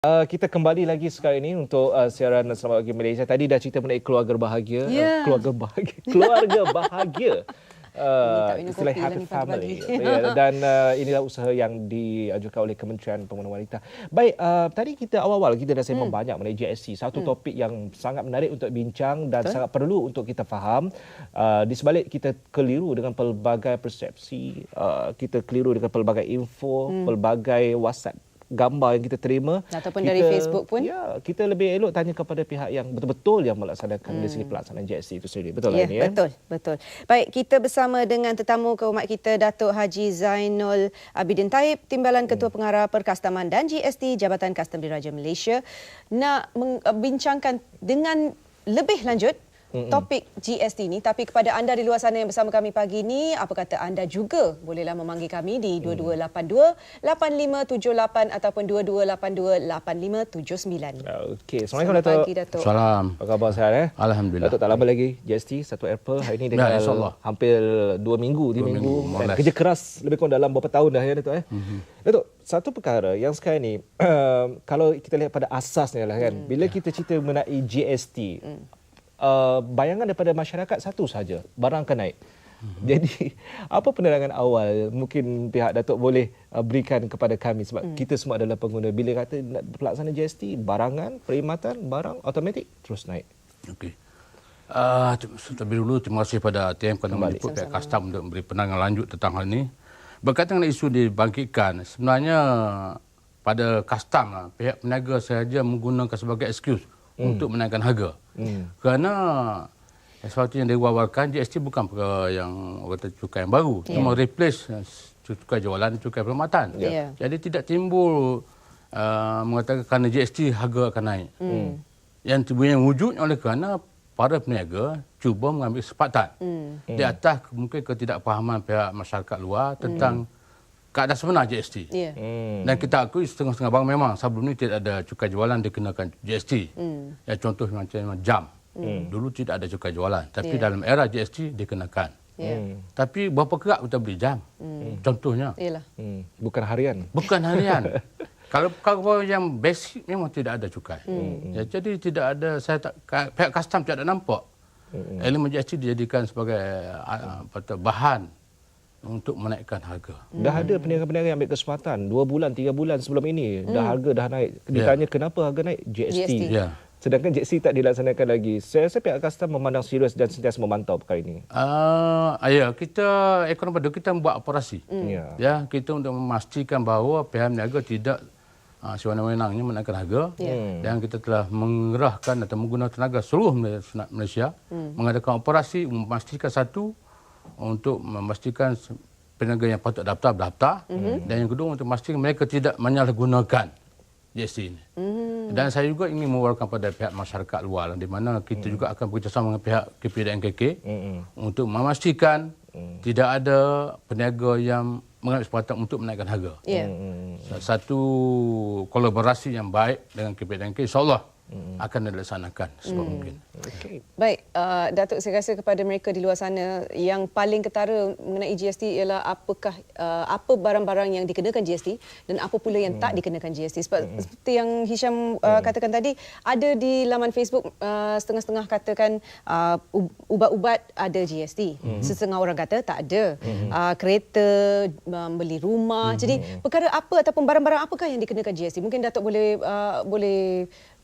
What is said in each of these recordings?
Kita kembali lagi sekarang ini untuk siaran Selamat Pagi Malaysia. Tadi dah cerita mengenai keluarga bahagia. Keluarga bahagia. Keluarga bahagia. Istilah happy family. Dan inilah usaha yang diajukan oleh Kementerian Pembangunan Wanita. Baik, tadi kita awal-awal kita dah sembang banyak mengenai GST. Satu topik yang sangat menarik untuk bincang dan sangat perlu untuk kita faham. Di sebalik kita keliru dengan pelbagai persepsi, kita keliru dengan pelbagai info, pelbagai WhatsApp gambar yang kita terima ataupun dari Facebook pun, ya, kita lebih elok tanya kepada pihak yang betul-betul yang melaksanakan dari segi pelaksanaan GST itu sendiri. Betul ya, ini ya? Betul. Baik, kita bersama dengan tetamu kehormat kita, Datuk Haji Zainul Abidin Taib, Timbalan Ketua Pengarah Perkastaman dan GST Jabatan Kastam Diraja Malaysia, nak membincangkan dengan lebih lanjut topik GST ni. Tapi kepada anda di luar sana yang bersama kami pagi ni, apa kata anda juga bolehlah memanggil kami di 2282-8578 ataupun 2282-8579. Okey, Assalamualaikum Datuk. Pagi, Datuk. Salam. Apa khabar sehat? Alhamdulillah. Datuk tak lama lagi GST 1 April hari ini dengan hampir 2 minggu, 3 minggu. Dan kerja keras lebih kurang dalam berapa tahun dah ya Datuk Datuk, satu perkara yang sekarang ni kalau kita lihat pada asasnya lah kan, bila kita cerita mengenai GST, bayangan daripada masyarakat satu saja, barang akan naik. Jadi, apa penerangan awal mungkin pihak Datuk boleh berikan kepada kami, sebab kita semua adalah pengguna. Bila kata nak pelaksanaan GST, barangan, perkhidmatan, barang automatik terus naik. Okey. Terlebih dulu terima kasih pada TM kerana meliput pihak Kastam untuk memberi penerangan lanjut tentang hal ini. Berkaitan dengan isu dibangkitkan, sebenarnya pada Kastam pihak peniaga sahaja menggunakan sebagai excuse untuk menaikkan harga. Kerana seperti yang diwawarkan, GST bukan perkara yang kata cukai yang baru, cuma replace cukai jualan, cukai perkhidmatan. Jadi tidak timbul mengatakan kerana GST harga akan naik. Yang wujud oleh kerana para peniaga cuba mengambil kesempatan di atas mungkin ketidakpahaman pihak masyarakat luar tentang keadaan sebenar GST. Dan kita akui setengah-setengah bank memang sebelum ini tidak ada cukai jualan dikenakan GST. Ya, contoh macam jam. Dulu tidak ada cukai jualan, tapi dalam era GST dikenakan. Tapi berapa kerap kita beli jam? Contohnya. Bukan harian. Bukan harian. Kalau yang basic memang tidak ada cukai. Ya, jadi tidak ada, pihak Kastam tidak ada nampak elemen GST dijadikan sebagai bahan untuk menaikkan harga. Dah ada peniaga-peniaga yang ambil kesempatan 2 bulan, 3 bulan sebelum ini harga dah naik. Ditanya kenapa harga naik? GST. Sedangkan GST tak dilaksanakan lagi. Saya rasa pihak Kastam memandang serius dan sentiasa memantau perkara ini. Kita ekonomi kita membuat operasi. Ya, kita untuk memastikan bahawa pihak peniaga tidak sewenang-wenangnya menaikkan harga. Dan kita telah mengerahkan atau menggunakan tenaga seluruh Malaysia mengadakan operasi memastikan untuk memastikan peniaga yang patut daftar, dan yang kedua untuk memastikan mereka tidak menyalahgunakan GST ini. Dan saya juga ingin mewawarkan pada pihak masyarakat luar, di mana kita juga akan bekerjasama dengan pihak KP dan NKK untuk memastikan tidak ada peniaga yang mengambil kesempatan untuk menaikkan harga. Satu kolaborasi yang baik dengan KP dan NKK insya-Allah akan dilaksanakan sebab mungkin. Baik, Datuk, saya rasa kepada mereka di luar sana yang paling ketara mengenai GST ialah apa barang-barang yang dikenakan GST dan apa pula yang tak dikenakan GST. Sebab seperti yang Hisham katakan tadi, ada di laman Facebook setengah-setengah katakan ubat-ubat ada GST. Setengah orang kata tak ada. Kereta, beli rumah. Jadi perkara apa ataupun barang-barang apakah yang dikenakan GST? Mungkin Datuk boleh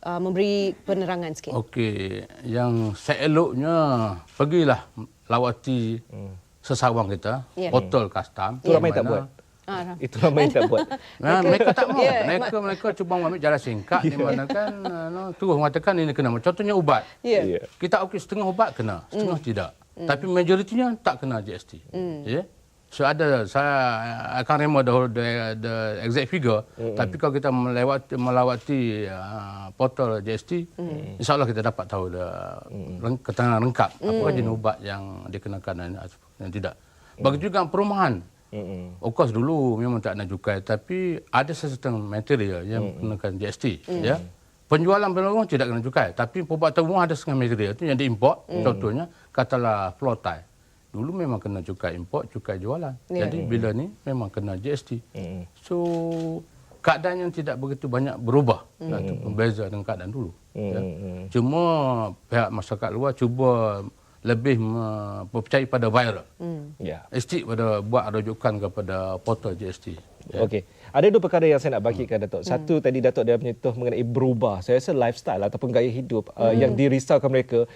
memberi penerangan sikit. Okey, yang seeloknya pergilah lawati sesawang kita, portal Kastam. Itu ramai tak buat. Itu ramai tak buat. Mereka tak mau. Mereka cuba mengambil jalan singkat di mana kan terus mengatakan ini kena. Contohnya ubat. Kita okey setengah ubat kena, setengah tidak. Tapi majoritinya tak kena GST. So saya akan rema the exact figure, tapi kalau kita melawati portal GST, insya-Allah kita dapat tahu keterangan lengkap apa jenis ubat yang dikenakan dan yang tidak. Begitu juga perumahan. Of course dulu memang tak ada cukai, tapi ada sesetengah material yang kenakan GST. Ya. Penjualan barang tidak kena cukai, tapi pembuatan rumah ada setengah material itu yang diimport. Contohnya katalah floor tile. Dulu memang kena cukai import, cukai jualan. Jadi bila ni memang kena GST. So keadaan yang tidak begitu banyak berubah ataupun berbeza dengan keadaan dulu. Ya. Cuma pihak masyarakat luar cuba lebih percaya pada viral. Estik pada buat rujukan kepada portal GST. Ya. Okey. Ada dua perkara yang saya nak bangkitkan, Datuk. Satu, tadi Datuk dah menyentuh mengenai berubah. Saya rasa lifestyle ataupun gaya hidup yang dirisaukan mereka.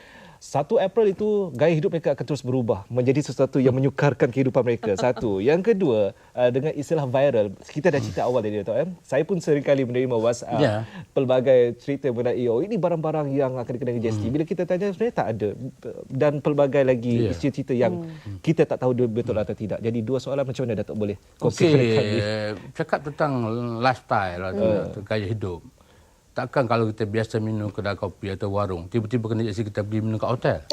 1 April itu gaya hidup mereka akan terus berubah menjadi sesuatu yang menyukarkan kehidupan mereka. Satu. Yang kedua, dengan istilah viral, kita dah cerita awal tadi, Datuk. Saya pun sering kali menerima WhatsApp pelbagai cerita mengenai ini barang-barang yang akan dikenakan GST. Bila kita tanya, sebenarnya tak ada. Dan pelbagai lagi cerita yang kita tak tahu betul atau tidak. Jadi dua soalan, macam mana Datuk boleh kongsikan kami? Cakap tentang lifestyle atau gaya hidup. Takkan kalau kita biasa minum kedai kopi atau warung, tiba-tiba kena jadi kita pergi minum kat hotel.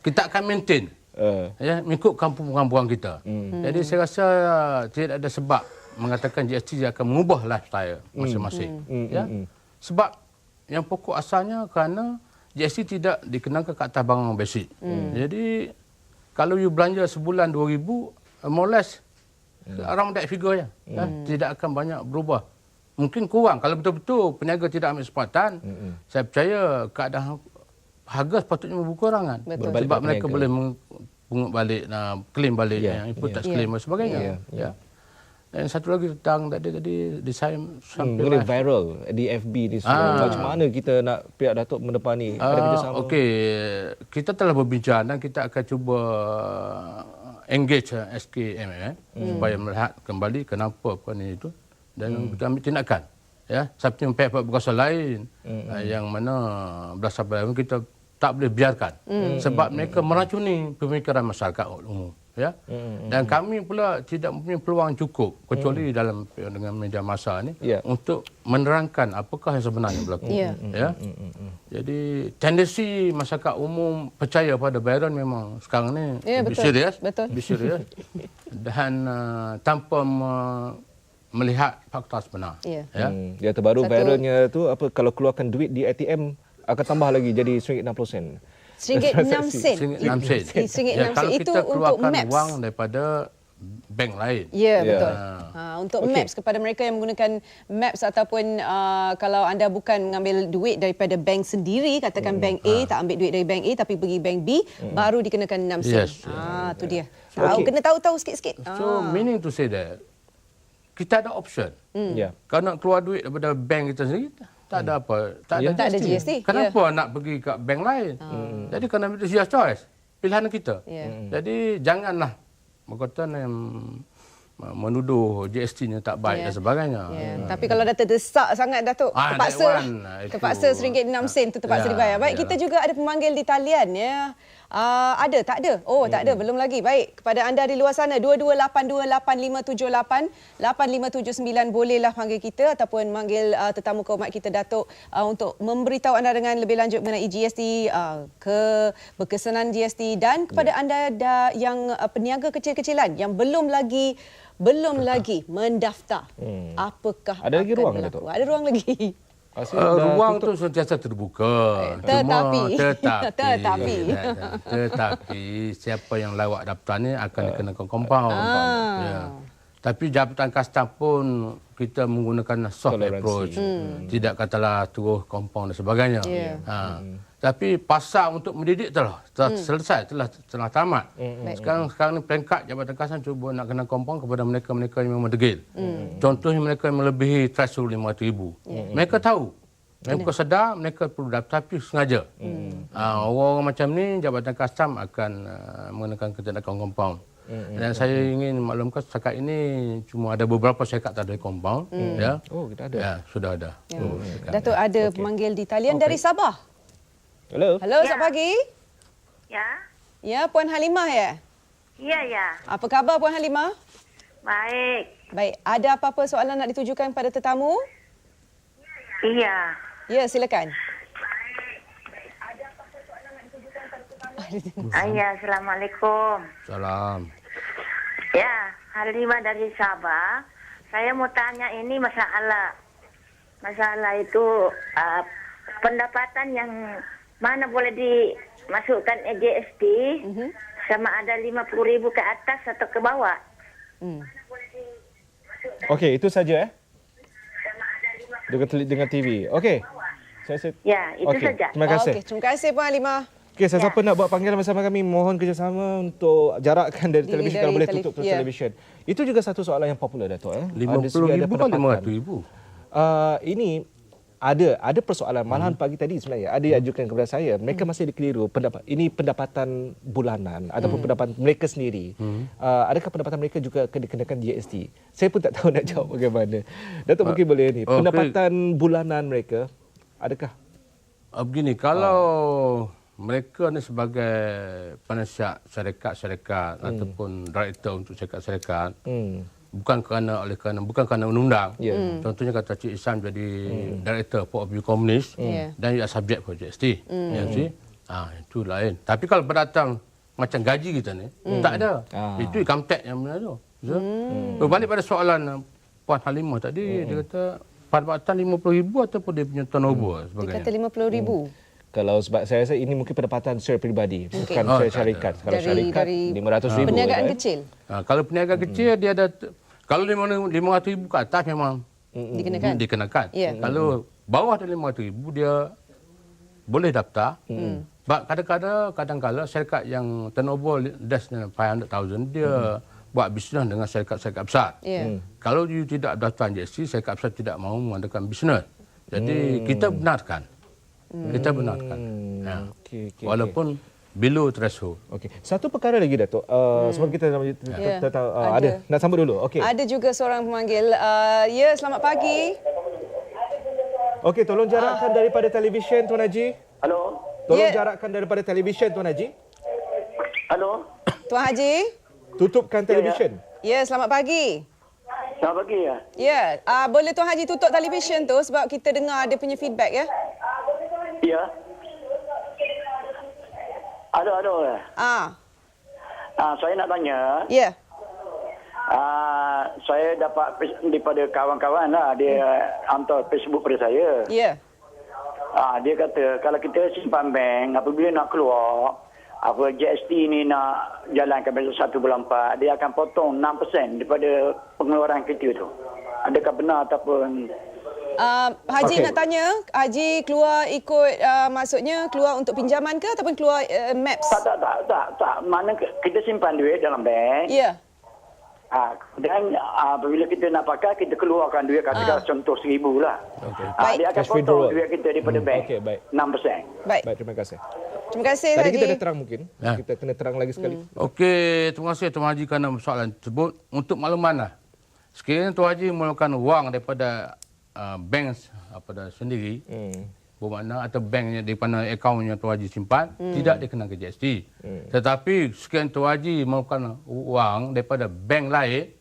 Kita akan maintain. Mengikut kampung-kampungan kita. Jadi saya rasa tidak ada sebab mengatakan GST akan mengubah lifestyle masing-masing. Sebab yang pokok asalnya kerana GST tidak dikenakan ke atas barang basic. Jadi kalau you belanja sebulan 2,000, more or less around that figure tidak akan banyak berubah. Mungkin kurang. Kalau betul-betul peniaga tidak ambil sepatan, saya percaya keadaan harga sepatutnya berkurangan. Sebab mereka boleh pungut balik, claim balik, input tax claim dan sebagainya. Dan satu lagi tentang tadi desain mengenai viral di FB ni semua. Macam mana kita nak pihak Datuk mendepani? Ada kerjasama? Okey, kita telah berbincang dan kita akan cuba engage SKMM supaya melihat kembali kenapa ni itu. Dan kita ambil tindakan. Seperti pihak berkuasa lain yang mana belasah pada kita tak boleh biarkan. Sebab mereka meracuni pemikiran masyarakat umum. Dan kami pula tidak mempunyai peluang cukup kecuali dalam dengan media massa ni untuk menerangkan apakah yang sebenarnya berlaku. Jadi tendensi masyarakat umum percaya pada viral memang sekarang ni lebih serius. Dan tanpa melihat fakta sebenar. Yang terbaru viralnya tu apa, kalau keluarkan duit di ATM akan tambah lagi jadi RM60. RM6. Kalau kita keluarkan wang daripada bank lain. Betul. Untuk Maps, kepada mereka yang menggunakan Maps ataupun kalau anda bukan mengambil duit daripada bank sendiri, katakan bank A, tak ambil duit dari bank A tapi pergi bank B, baru dikenakan RM6. Tu dia. Kena tahu-tahu sikit-sikit. So meaning to say that kita ada option. Kalau nak keluar duit daripada bank kita sendiri, tak ada apa. Tak ada GST. Kenapa nak pergi ke bank lain? Jadi kerana itu your choice. Pilihan kita. Jadi janganlah berkata menuduh GST-nya tak baik dan sebagainya. Tapi kalau dah terdesak sangat, Datuk, terpaksa RM1.06 tu terpaksa dibayar. Baik, kita juga ada pemanggil di talian. Ada? Tak ada? Tak ada. Belum lagi. Baik, kepada anda di luar sana, 22828578 8579 bolehlah panggil kita ataupun manggil tetamu kehormat kita, Datuk, untuk memberitahu anda dengan lebih lanjut mengenai GST, berkesanan GST, dan kepada anda yang peniaga kecil-kecilan yang belum lagi mendaftar. Apakah ada lagi ruang, Datuk? Ada ruang lagi. Ruang tu sentiasa terbuka. Tetapi siapa yang lawak daftar ni akan dikenakan kompaun. Tapi Jabatan Kastam pun kita menggunakan soft approach. Tidak katalah terus kompaun dan sebagainya. Tapi pasal untuk mendidik telah selesai, telah tamat. Sekarang ni peringkat Jabatan Kastam cuba nak kena kompaun kepada mereka-mereka yang memang degil. Contohnya mereka yang melebihi threshold 500,000. Mereka tahu. Mereka sedar mereka perlu daftar tapi sengaja. Orang-orang macam ni Jabatan Kastam akan mengenakan ketindakan kompaun. Dan saya ingin maklumkan setakat ini cuma ada beberapa syarikat tak ada kompaun. Kita ada. Sudah ada. Datuk, ada pemanggil di talian dari Sabah. Hello, selamat pagi. Ya, Puan Halimah ya? Ya. Apa khabar Puan Halimah? Baik. Ada apa-apa soalan nak ditujukan pada tetamu? Iya. Ya, silakan. Assalamualaikum. Salam. Ya, Halimah dari Sabah. Saya mau tanya ini masalah itu pendapatan yang mana boleh dimasukkan GST sama ada 50,000 ke atas atau ke bawah. Okey, itu saja dengan TV. Okey. Saya Ya, itu okey. saja. Terima kasih. Okey, terima kasih Puan Halimah. Okey, siapa nak buat panggilan bersama kami, mohon kerjasama untuk jarakkan dari Diri televisyen dari kalau boleh tutup ya. televisyen. Itu juga satu soalan yang popular, Dato'. 50,000 ke 500,000? Ini ada persoalan, malahan pagi tadi sebenarnya ada yang ajukan kepada saya, mereka masih dikeliru ini pendapatan bulanan ataupun pendapatan mereka sendiri. Adakah pendapatan mereka juga dikenakan GST? Saya pun tak tahu nak jawab bagaimana. Datuk mungkin boleh ni, pendapatan bulanan mereka adakah? Begini, kalau mereka ni sebagai penasihat syarikat-syarikat ataupun director untuk syarikat-syarikat, bukan kerana undang-undang. Contohnya kata Cik Isam jadi director Port of View Komunis dan ia subjek for GST. Itu lain. Tapi kalau berdatang macam gaji kita ni, tak ada. Itu income tax yang benar tu. Berbalik pada soalan Puan Halimah tadi, dia kata pendapatan 50,000 ataupun dia punya turnover sebagainya. Dia kata 50,000. Kalau sebab saya rasa ini mungkin pendapatan secara peribadi, bukan secara syarikat. Kalau syarikat dari 500,000. perniagaan kecil. Kalau perniagaan kecil dia ada, kalau 500,000 ke atas memang dikenakan. Ya. Kalau bawah dari 500,000 dia boleh daftar. Sebab kadang-kadang syarikat yang turnover less than 500,000 dia buat bisnes dengan syarikat-syarikat besar. Kalau you tidak daftar GST, syarikat besar tidak mahu mengadakan bisnes. Jadi kita benarkan. Kita benarkan. Walaupun below threshold. Okey. Satu perkara lagi, Datuk. Sebab kita tahu ada. Nak sambut dulu. Okey. Ada juga seorang pemanggil. Ya, selamat pagi. Okey, tolong jarakkan daripada televisyen, Tuan Haji. Halo. Tolong jarakkan daripada televisyen, Tuan Haji. Halo. Tuan Haji. Tutupkan televisyen. Ya, selamat pagi. Selamat pagi ya. Ya, boleh Tuan Haji tutup televisyen tu sebab kita dengar dia punya feedback ya. Ya. Halo. Saya nak tanya. Ya. Saya dapat daripada kawan-kawan lah, dia hantar Facebook pada saya. Ya. Dia kata kalau kita simpan bank, apabila nak keluar, GST ni nak jalankan besok 1 bulan 4, dia akan potong 6% daripada pengeluaran kita tu. Adakah benar ataupun... Haji nak tanya, Haji keluar ikut maksudnya keluar untuk pinjaman ke ataupun keluar MAPS? Tak. Mana kita simpan duit dalam bank. Ya. Dan apabila kita nak pakai, kita keluarkan duit, katakan contoh 1,000 lah. Dia akan Cash potong withdrawal. duit kita daripada bank. Okey, baik. 6%. Baik. Baik, terima kasih. Terima kasih Tadi Haji. kita dah terang mungkin. Kita kena terang lagi sekali. Okey, terima kasih Tuan Haji kerana soalan tersebut. Untuk makluman lah, sekiranya Tuan Haji memerlukan wang daripada bank sendiri, bermakna atau banknya daripada akaun yang Tuan Haji simpan, tidak dikenakan GST. Tetapi sekiranya Tuan Haji memerlukan wang daripada bank lain,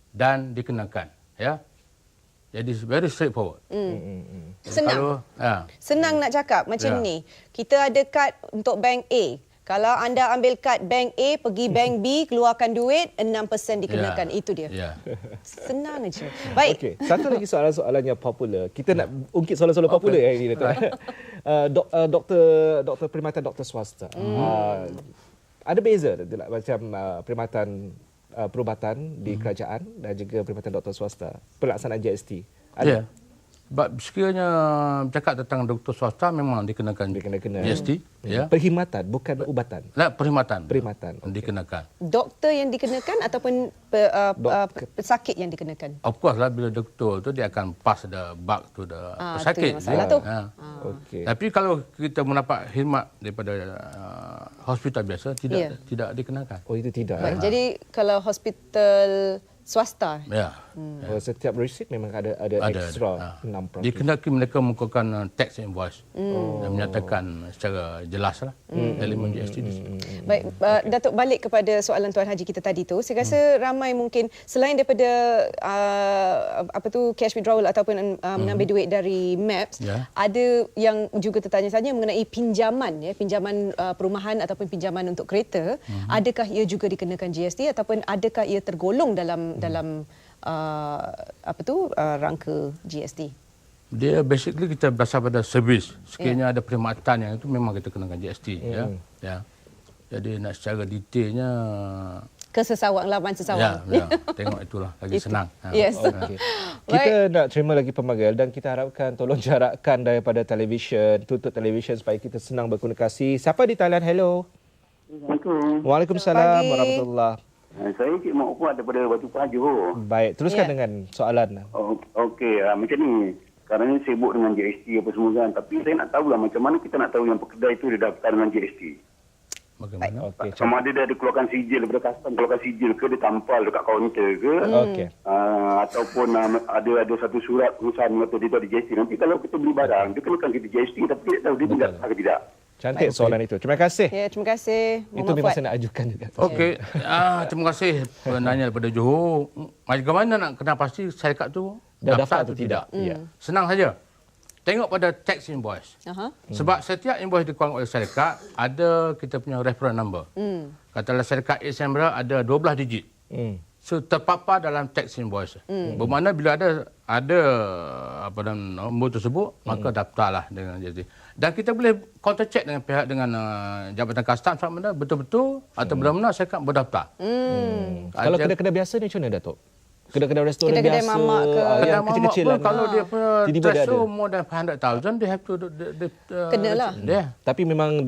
dan dikenakan. Ya. Jadi very straightforward. Senang. Kalau, Senang nak cakap macam ni. Kita ada kad untuk bank A. Kalau anda ambil kad bank A, pergi bank B, keluarkan duit, 6% dikenakan. Itu dia. Senang aja. Baik. Okey, satu lagi soalan-soalan yang popular. Kita nak ungkit soalan-soalan popular hari ini, Datuk. Doktor perkhidmatan doktor swasta. Ada beza tak, macam perkhidmatan perubatan di kerajaan dan juga perkhidmatan doktor swasta, pelaksanaan GST? Ya. Sebab sekiranya bercakap tentang doktor swasta memang dikenakan GST. Ya. Perkhidmatan, bukan ubatan. Perkhidmatan. Perkhidmatan. Dikenakan. Doktor yang dikenakan ataupun pesakit yang dikenakan? Of course lah, bila doktor tu dia akan pass the buck to the pesakit. Itu masalah tu. Okey. Tapi kalau kita mendapat khidmat daripada hospital biasa, tidak dikenakan. Oh, itu tidak. Baik, jadi kalau hospital swasta. Ya. Setiap receipt memang ada extra 6%. Dikenakan mereka mengukuhkan tax invoice dan menyatakan secara jelas lah elemen GST di situ. Baik, Datuk, balik kepada soalan Tuan Haji kita tadi tu. Saya rasa ramai mungkin selain daripada cash withdrawal ataupun mengambil duit dari MAPS, ada yang juga tertanya-tanya mengenai pinjaman pinjaman perumahan ataupun pinjaman untuk kereta. Adakah ia juga dikenakan GST ataupun adakah ia tergolong dalam rangka GST? Dia basically kita berasal pada servis. Sekiranya ada perkhidmatan yang itu memang kita kenakan GST. Ya. Jadi nak secara detailnya Ke Sesawang, laman Sesawang. Ya, tengok itulah lagi senang. Yes. Okey. Kita nak terima lagi pemanggil dan kita harapkan tolong jarakkan daripada televisyen, tutup televisyen supaya kita senang berkomunikasi. Siapa di talian? Hello. Assalamualaikum. Waalaikumsalam Pagi. warahmatullahi. Saya Cik Mak Kuat daripada Batu Pajuh. Baik, teruskan Ya. dengan soalan. Okey, macam ni. Sekarang ni sibuk dengan GST apa semua kan. Tapi saya nak tahu lah macam mana kita nak tahu yang pekedai itu dia daftar dengan GST. Bagaimana? Okey, Sama ada dia ada keluarkan sijil daripada custom, keluarkan sijil ke, dia tampal dekat kaunter ke. okey. Ataupun ada satu surat pengesahan kata dia tu ada GST. Nanti kalau kita beli barang, dia kenakan kita GST tapi tidak tahu dia daftar ke tidak. Cantik soalan itu. Terima kasih. Ya, terima kasih. Itu Muhammad memang Fuad. saya nak ajukan juga. Okey, terima kasih penanya daripada Johor. Bagaimana nak kena pasti syarikat tu Dah daftar atau tidak? Ya. Senang saja. Tengok pada tax invoice. Aha. Sebab setiap invoice dikeluarkan oleh syarikat ada kita punya reference number. Katalah syarikat A Sembra ada 12 digit. So terpapar dalam tax invoice. Bermakna bila ada apa nombor tersebut, maka daftarlah dengan GST. Dan kita boleh counter check dengan pihak Jabatan Kastam sama ada betul-betul atau benar-benar syarikat berdaftar. Kalau kedai-kedai biasa ni macam mana, Datuk? Kedai-kedai restoran Kedai-kedai biasa mamak ke? Kedai yang mamak kecil-kecilan. pun kalau dia punya Tiba-tiba dia ada. threshold more than 500,000, they have to Kenalah. Yeah. Tapi memang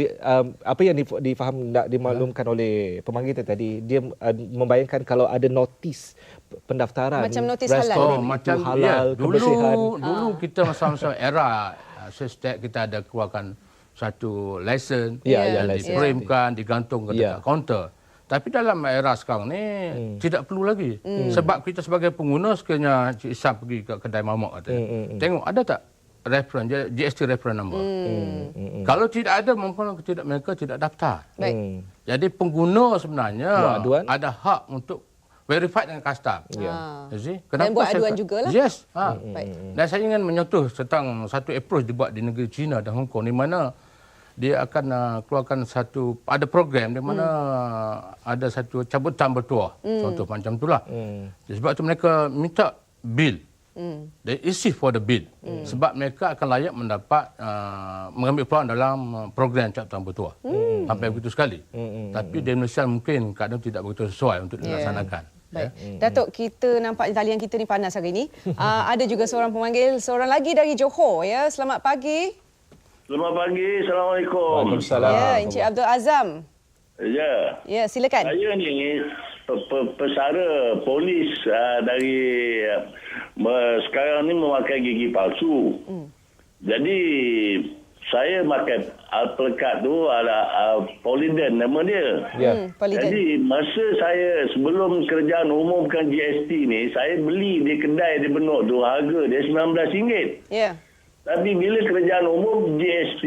apa yang difaham nak dimaklumkan oleh pemanggil tadi, dia membayangkan kalau ada notis pendaftaran Macam notis restoran halal. itu Macam halal, kebersihan. dulu kita masa-masa era setiap kita ada keluarkan satu lesen, Ya, lesen. dipremkan, digantung ke dekat kaunter. Tapi dalam era sekarang ni tidak perlu lagi. Sebab kita sebagai pengguna sekiranya Cik Isam pergi ke kedai mamak kata. Tengok ada tak reference GST reference number. Kalau tidak ada mungkin mereka tidak daftar. Baik. Jadi pengguna sebenarnya Buat aduan. ada hak untuk verify dengan custom. Ya. You see? Dan buat aduan jugalah. Yes. Baik. Dan saya ingin menyentuh tentang satu approach dibuat di negeri China dan Hong Kong di mana dia akan keluarkan ada program di mana ada satu cabutan bertuah. Contoh macam itulah. Sebab tu mereka minta bil. They issue for the bill. Sebab mereka akan layak mendapat mengambil peluang dalam program cabutan bertuah. Sampai begitu sekali. Tapi di Indonesia mungkin kadang tidak begitu sesuai untuk dilaksanakan. Baik. Datuk, kita nampak talian kita ni panas hari ini. Ada juga seorang pemanggil, seorang lagi dari Johor ya. Selamat pagi. Selamat pagi, Assalamualaikum. Waalaikumsalam. Ya, Encik Abdul Azam. Ya, Ya, silakan. saya ni pesara polis dari sekarang ni memakai gigi palsu. Jadi saya pakai pelekat tu ada Poliden nama dia. Ya. Poliden. Jadi masa saya sebelum kerajaan umumkan GST ni, saya beli di kedai di Benut tu harga dia RM19. Ya. Tapi bila kerajaan umum GST,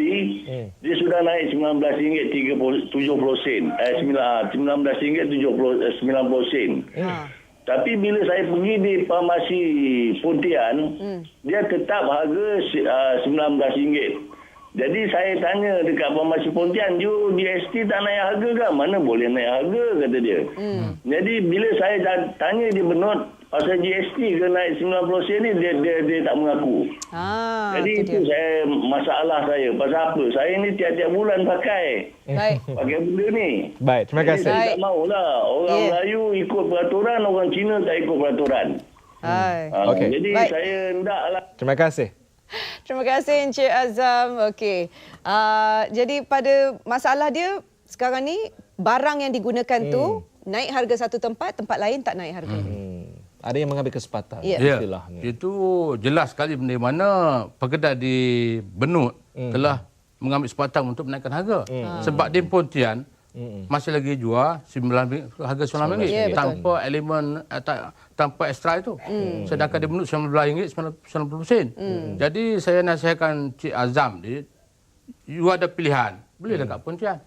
dia sudah naik RM19.70 sen. RM19.90 Tapi bila saya pergi di farmasi Pontian, dia tetap harga RM19. Jadi saya tanya dekat farmasi Pontian, "You GST tak naik harga ke?" "Mana boleh naik harga," kata dia. Jadi bila saya tanya di Benut pasal GST ke naik 90 sen ni, dia tak mengaku. Jadi itu saya masalah saya. Pasal apa? Saya ni tiap-tiap bulan pakai Baik. benda ni. Baik, terima Jadi kasih. saya Baik. tak maulah orang Melayu ikut peraturan, orang Cina tak ikut peraturan. Hai. Okey. Jadi Baik. saya hendaklah. Terima kasih. Terima kasih Encik Azam. Okey. Jadi pada masalah dia sekarang ni barang yang digunakan tu naik harga satu tempat lain tak naik harga. Ada yang mengambil kesempatan. Ya. Ya, Istilahnya. itu jelas sekali benda mana pekedai di Benut telah mengambil kesempatan untuk menaikkan harga. Sebab di Pontian masih lagi jual harga RM9 Ya, betul. tanpa elemen tanpa ekstra itu. Sedangkan di Benut RM19.90. Jadi saya nasihatkan Cik Azam you ada pilihan. Boleh dekat Pontian.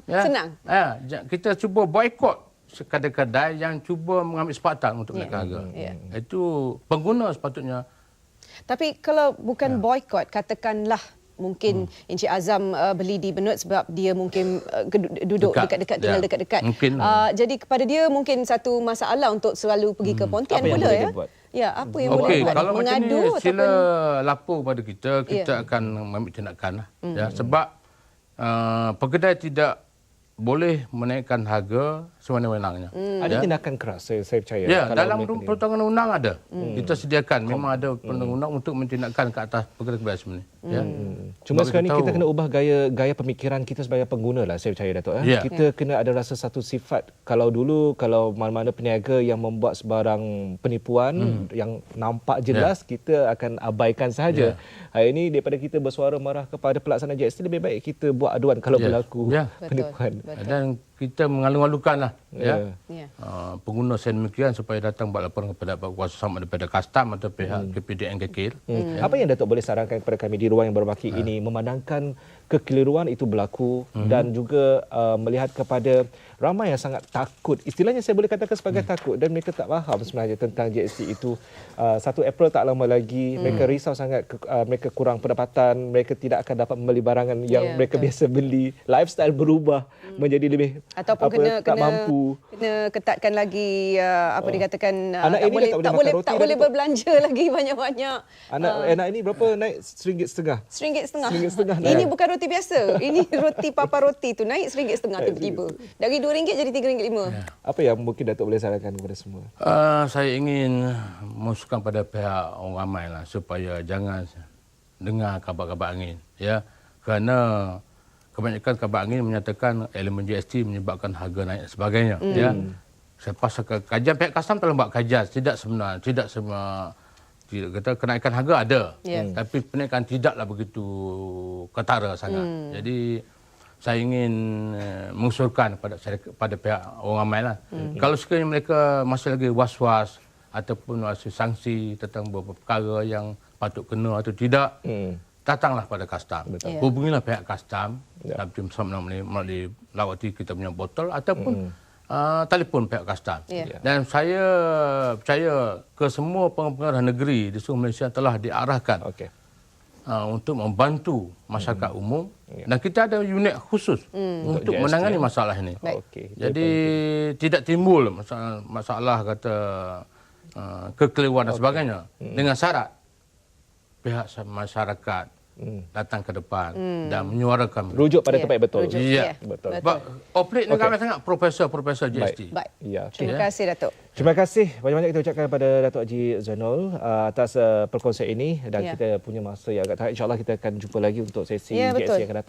Senang. Kita cuba boikot kedai-kedai yang cuba mengambil kesempatan untuk menaikkan harga. Itu pengguna sepatutnya. Tapi kalau bukan boykot, katakanlah mungkin Encik Azam beli di Benut sebab dia mungkin duduk dekat-dekat, tinggal dekat-dekat. Mungkin. Jadi kepada dia mungkin satu masalah untuk selalu pergi ke Pontian Apa yang pula boleh ya. dia buat? Ya, apa yang Okey, boleh buat? kalau macam ni Mengadu sila ataupun lapor pada kita akan mengambil tindakan lah. Ya, sebab pekedai tidak boleh menaikkan harga sewenang-wenangnya. Ada tindakan keras, saya percaya. Ya, kalau dalam mereka peraturan undang ada. Kita sediakan, memang ada perundang-undang untuk mentindakkan ke atas perkara sebenarnya. Ya. Cuma Bagi sekarang ni tahu. kita kena ubah gaya pemikiran kita sebagai pengguna lah, saya percaya Dato'. Ya. Kita kena ada rasa satu sifat. Kalau dulu, kalau mana-mana peniaga yang membuat sebarang penipuan yang nampak jelas, kita akan abaikan sahaja. Hari ini daripada kita bersuara marah kepada pelaksana GST, lebih baik kita buat aduan kalau berlaku penipuan. Dan kita mengalu-alukan lah Ya. pengguna sedemikian supaya datang buat laporan kepada kuasa sama daripada custom atau pihak KPDN KKL. Apa yang Datuk boleh sarankan kepada kami di ruang yang berbaki ini, memandangkan kekeliruan itu berlaku dan juga melihat kepada ramai yang sangat takut. Istilahnya saya boleh katakan sebagai takut, dan mereka tak faham sebenarnya tentang GST itu. 1 April tak lama lagi, mereka risau sangat, mereka kurang pendapatan, mereka tidak akan dapat membeli barangan yang mereka biasa beli. Lifestyle berubah menjadi lebih ataupun tak mampu. Kena ketatkan lagi dikatakan Anak ini dah tak boleh makan roti tak dah, boleh Datuk. berbelanja lagi banyak-banyak. Anak ini berapa naik? RM1.50. RM1.50. Ini bukan roti biasa. Ini roti papa roti tu naik RM1.50 tiba-tiba. Dari RM2 jadi RM3.5. Apa yang mungkin Datuk boleh sarankan kepada semua? Saya ingin memusuhkan pada pihak orang ramai lah supaya jangan dengar kabar-kabar angin. Ya, kerana kebanyakan kabar angin menyatakan elemen GST menyebabkan harga naik dan sebagainya. Ya, selepas kajian pihak custom telah buat kajian, tidak semua kata kenaikan harga ada, tapi penaikan tidaklah begitu ketara sangat. Jadi saya ingin mengusulkan pada pihak orang ramai lah. Kalau sekiranya mereka masih lagi was-was ataupun masih sanksi tentang beberapa perkara yang patut kena atau tidak, datanglah pada custom. Hubungilah pihak custom melalui lawati kita punya botol ataupun telefon pihak custom. Dan saya percaya ke semua pengarah negeri di seluruh Malaysia telah diarahkan untuk membantu masyarakat umum, dan kita ada unit khusus untuk menangani masalah ini. Jadi tidak timbul masalah kata kekeliruan dan sebagainya, dengan syarat pihak masyarakat datang ke depan dan menyuarakan, rujuk pada tempat yang betul. Ya, betul. Oplik negara sangat profesor GST. Baik. Terima kasih Datuk. Terima kasih banyak-banyak kita ucapkan kepada Datuk Haji Zainul atas perkongsian ini, dan kita punya masa yang agak tahan. InsyaAllah kita akan jumpa lagi untuk sesi GST yang akan datang.